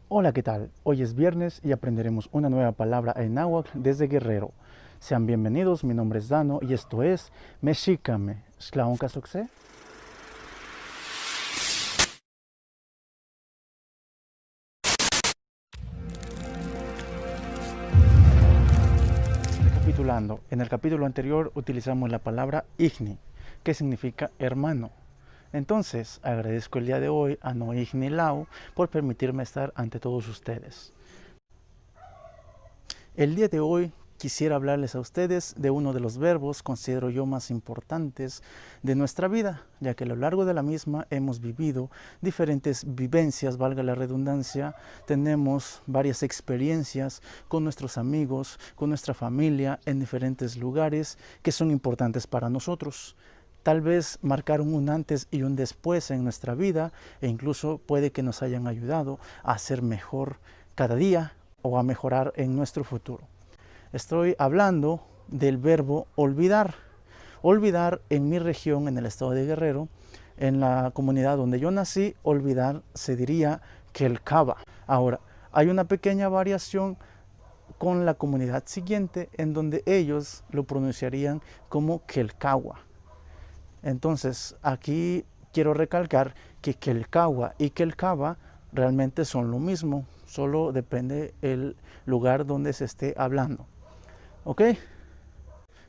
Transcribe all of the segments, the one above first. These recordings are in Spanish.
Hola, ¿qué tal? Hoy es viernes y aprenderemos una nueva palabra en náhuatl desde Guerrero. Sean bienvenidos, mi nombre es Dano y esto es Mexícame. ¿Xtlaoncasocse? Recapitulando, en el capítulo anterior utilizamos la palabra igni, que significa hermano. Entonces, agradezco el día de hoy a No Igni Lao por permitirme estar ante todos ustedes. El día de hoy quisiera hablarles a ustedes de uno de los verbos, considero yo, más importantes de nuestra vida, ya que a lo largo de la misma hemos vivido diferentes vivencias, valga la redundancia, tenemos varias experiencias con nuestros amigos, con nuestra familia, en diferentes lugares que son importantes para nosotros. Tal vez marcaron un antes y un después en nuestra vida e incluso puede que nos hayan ayudado a ser mejor cada día o a mejorar en nuestro futuro. Estoy hablando del verbo olvidar. Olvidar en mi región, en el estado de Guerrero, en la comunidad donde yo nací, olvidar se diría quelcaba. Ahora, hay una pequeña variación con la comunidad siguiente en donde ellos lo pronunciarían como quelcagua. Entonces, aquí quiero recalcar que quelcagua y quelcaba realmente son lo mismo, solo depende el lugar donde se esté hablando. ¿Ok?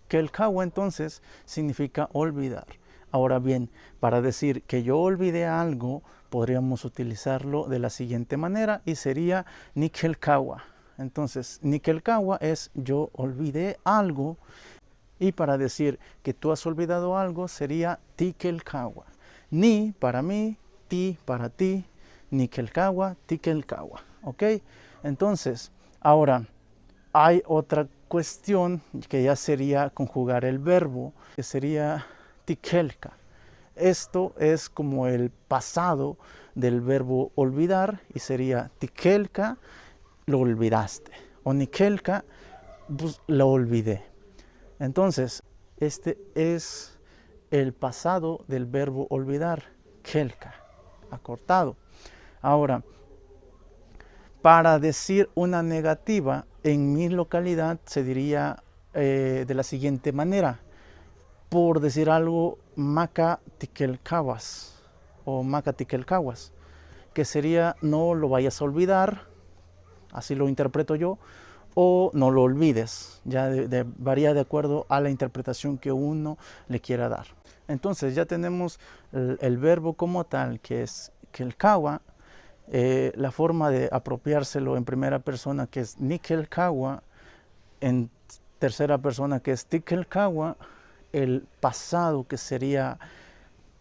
Quelcagua entonces significa olvidar. Ahora bien, para decir que yo olvidé algo, podríamos utilizarlo de la siguiente manera y sería niquelcagua. Entonces, niquelcagua es yo olvidé algo. Y para decir que tú has olvidado algo sería tiquelcagua. Ni para mí, ti para ti, niquelcagua, tiquelcagua. ¿Ok? Entonces, ahora hay otra cuestión que ya sería conjugar el verbo, que sería tiquelca. Esto es como el pasado del verbo olvidar y sería tiquelca, lo olvidaste. O niquelca, pues lo olvidé. Entonces, este es el pasado del verbo olvidar, kelka, acortado. Ahora, para decir una negativa, en mi localidad se diría de la siguiente manera. Por decir algo, maca tiquelcahuas o maca tiquelcahuas, que sería no lo vayas a olvidar, así lo interpreto yo, o no lo olvides, ya varía de acuerdo a la interpretación que uno le quiera dar. Entonces ya tenemos el verbo como tal, que es quelcagua, la forma de apropiárselo en primera persona, que es niquelcagua, en tercera persona, que es tiquelcagua, el pasado, que sería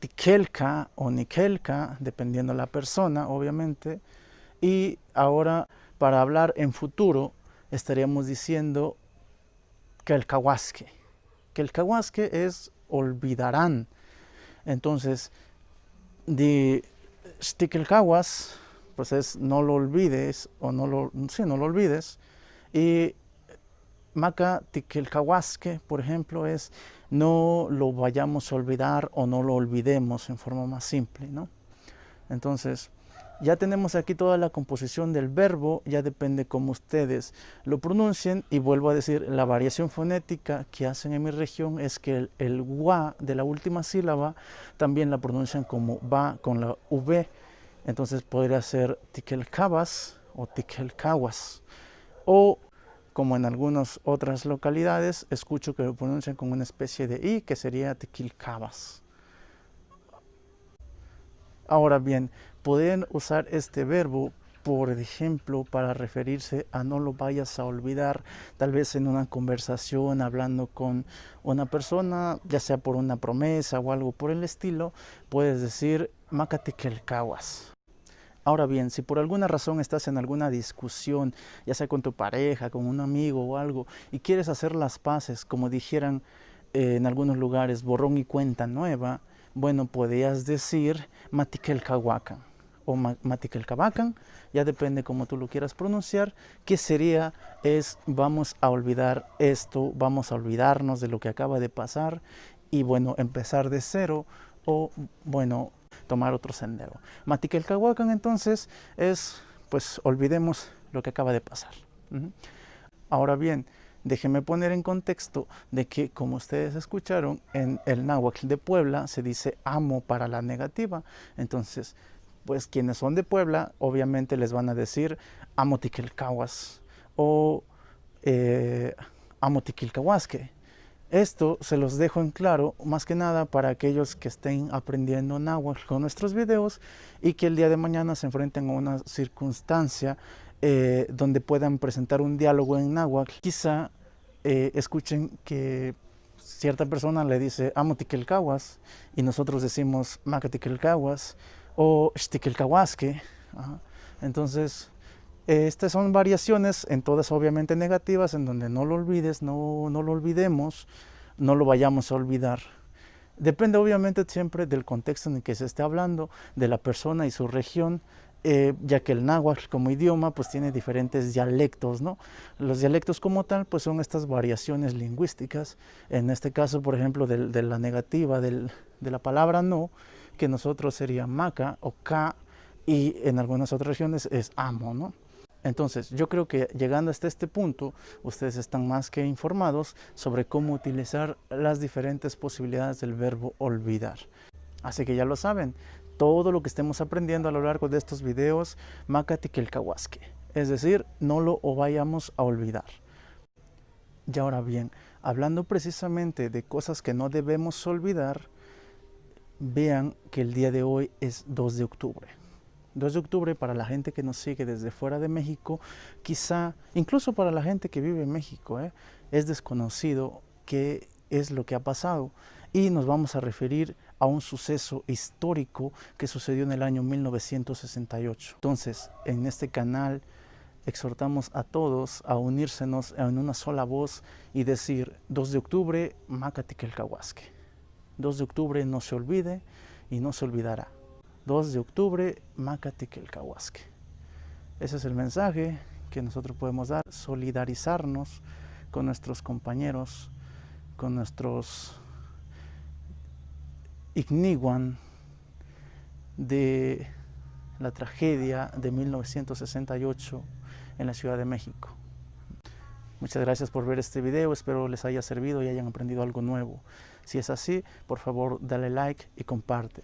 tiquelca o niquelca, dependiendo de la persona, obviamente, y ahora para hablar en futuro, estaríamos diciendo que el cahuasque. Que el cahuasque es olvidarán. Entonces, de stikelcahuas, pues es no lo olvides o no lo olvides. Y maca tiquelcahuasque, por ejemplo, es no lo vayamos a olvidar o no lo olvidemos en forma más simple, ¿no? Entonces, ya tenemos aquí toda la composición del verbo, ya depende cómo ustedes lo pronuncien y vuelvo a decir, la variación fonética que hacen en mi región es que el gua de la última sílaba también la pronuncian como va con la v, entonces podría ser tiquelcabas o tiquelcaguas o como en algunas otras localidades escucho que lo pronuncian con una especie de i que sería tiquilcabas. Ahora bien, pueden usar este verbo, por ejemplo, para referirse a no lo vayas a olvidar, tal vez en una conversación, hablando con una persona, ya sea por una promesa o algo por el estilo, puedes decir, macatequelcahuas. Ahora bien, si por alguna razón estás en alguna discusión, ya sea con tu pareja, con un amigo o algo, y quieres hacer las paces, como dijeran en algunos lugares, borrón y cuenta nueva, bueno, podías decir matiquelcahuacan o matiquelcabacan, ya depende como tú lo quieras pronunciar, que sería es vamos a olvidar esto, vamos a olvidarnos de lo que acaba de pasar y bueno, empezar de cero o bueno, tomar otro sendero. Matiquelcahuacan entonces es pues olvidemos lo que acaba de pasar. Ahora bien, déjenme poner en contexto de que, como ustedes escucharon, en el náhuatl de Puebla se dice amo para la negativa. Entonces, pues quienes son de Puebla, obviamente les van a decir amo tiquilcahuas o amo tiquilcahuasque. Esto se los dejo en claro, más que nada para aquellos que estén aprendiendo náhuatl con nuestros videos y que el día de mañana se enfrenten a una circunstancia donde puedan presentar un diálogo en náhuatl. Quizá escuchen que cierta persona le dice amo tiquilcahuas y nosotros decimos maca tiquilcahuas o xtiquilcahuasque. Entonces, estas son variaciones, en todas obviamente negativas, en donde no lo olvides, no lo olvidemos, no lo vayamos a olvidar. Depende obviamente siempre del contexto en el que se esté hablando, de la persona y su región, ya que el náhuatl como idioma pues tiene diferentes dialectos, ¿no? Los dialectos como tal pues son estas variaciones lingüísticas, en este caso por ejemplo de la negativa de la palabra no, que nosotros sería maca o ca, y en algunas otras regiones es amo, ¿no? Entonces, yo creo que llegando hasta este punto, ustedes están más que informados sobre cómo utilizar las diferentes posibilidades del verbo olvidar. Así que ya lo saben, todo lo que estemos aprendiendo a lo largo de estos videos, maca tiquilcahuasque, es decir, no lo vayamos a olvidar. Y ahora bien, hablando precisamente de cosas que no debemos olvidar, vean que el día de hoy es 2 de octubre. 2 de octubre para la gente que nos sigue desde fuera de México, quizá incluso para la gente que vive en México, es desconocido qué es lo que ha pasado, y nos vamos a referir a un suceso histórico que sucedió en el año 1968. Entonces, en este canal exhortamos a todos a unírsenos en una sola voz y decir 2 de octubre, maca tiquilcahuasque. 2 de octubre no se olvide y no se olvidará. 2 de octubre, maca tiquilcahuasque. Ese es el mensaje que nosotros podemos dar, solidarizarnos con nuestros compañeros, con nuestros igniguan de la tragedia de 1968 en la Ciudad de México. Muchas gracias por ver este video, espero les haya servido y hayan aprendido algo nuevo. Si es así, por favor dale like y comparte.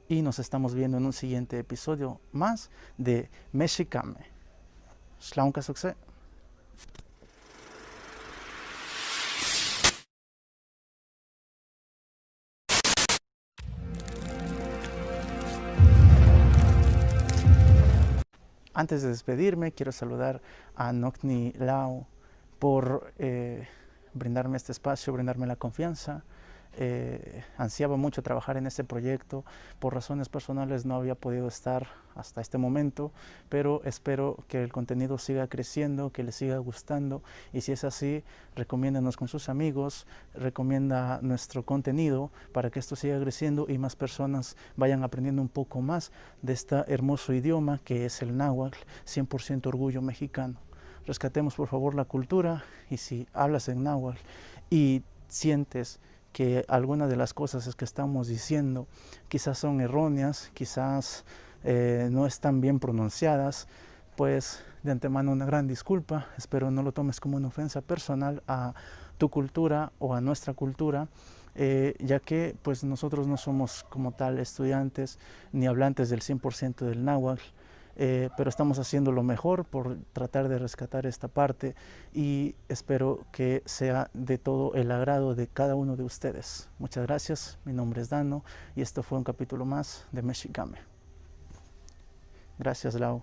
Y nos estamos viendo en un siguiente episodio más de Mexicame. Slaunka Sukse. Antes de despedirme, quiero saludar a Nocni Lao por brindarme este espacio, brindarme la confianza. Ansiaba mucho trabajar en este proyecto, por razones personales no había podido estar hasta este momento, pero espero que el contenido siga creciendo, que les siga gustando, y si es así, recomiéndanos con sus amigos, recomienda nuestro contenido para que esto siga creciendo y más personas vayan aprendiendo un poco más de este hermoso idioma que es el náhuatl, 100% orgullo mexicano. Rescatemos por favor la cultura, y si hablas en náhuatl y sientes que algunas de las cosas que estamos diciendo quizás son erróneas, quizás no están bien pronunciadas, pues de antemano una gran disculpa. Espero no lo tomes como una ofensa personal a tu cultura o a nuestra cultura, ya que pues nosotros no somos como tal estudiantes ni hablantes del 100% del náhuatl, pero estamos haciendo lo mejor por tratar de rescatar esta parte, y espero que sea de todo el agrado de cada uno de ustedes. Muchas gracias, mi nombre es Dano y esto fue un capítulo más de Mexicame. Gracias, Lau.